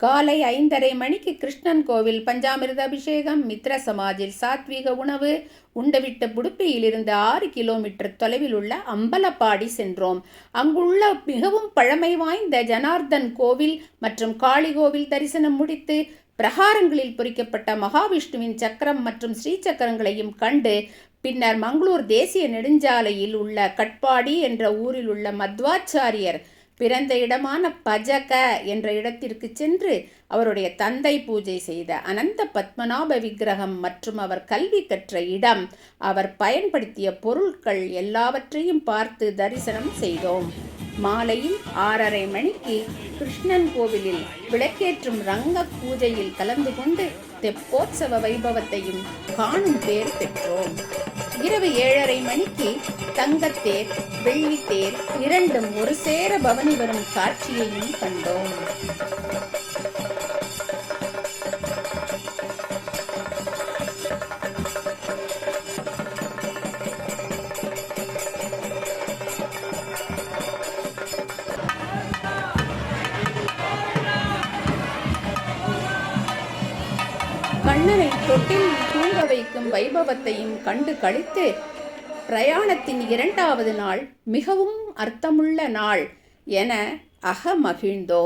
காலை 5:30 மணிக்கு கிருஷ்ணன் கோவில் பஞ்சாமிர்த அபிஷேகம். மித்ர சமாஜில் சாத்வீக உணவு உண்டுவிட்டு புடுப்பியிலிருந்து 6 கிலோமீட்டர் தொலைவில் உள்ள அம்பலப்பாடி சென்றோம். அங்குள்ள மிகவும் பழமை வாய்ந்த ஜனார்தன் கோவில் மற்றும் காளி கோவில் தரிசனம் முடித்து பிரகாரங்களில் பொறிக்கப்பட்ட மகாவிஷ்ணுவின் சக்கரம் மற்றும் ஸ்ரீசக்கரங்களையும் கண்டு பின்னர் மங்களூர் தேசிய நெடுஞ்சாலையில் உள்ள கட்பாடி என்ற ஊரில் உள்ள மத்வாச்சாரியர் பிறந்த இடமான பஜக என்ற இடத்திற்கு சென்று அவருடைய தந்தை பூஜை செய்த அனந்த பத்மநாப விக்கிரகம் மற்றும் அவர் கல்வி கற்ற இடம், அவர் பயன்படுத்திய பொருட்கள் எல்லாவற்றையும் பார்த்து தரிசனம் செய்தோம். மாலையில் 6:30 மணிக்கு கிருஷ்ணன் கோவிலில் விளக்கேற்றும் ரங்க பூஜையில் கலந்து கொண்டு தெப்போத்சவ வைபவத்தையும் காணும் பேர் பெற்றோம். இரவு 7:30 மணிக்கு தங்கத்தேர் வெள்ளித்தேர் இரண்டும் ஒரு சேர பவனி வரும் காட்சியையும் கண்டோம். கண்ணனை தொட்டில் தூங்க வைக்கும் வைபவத்தையும் கண்டு கழித்து பிரயாணத்தின் 2வது நாள் மிகவும் அர்த்தமுள்ள நாள் என அகமகிழ்ந்தோம்.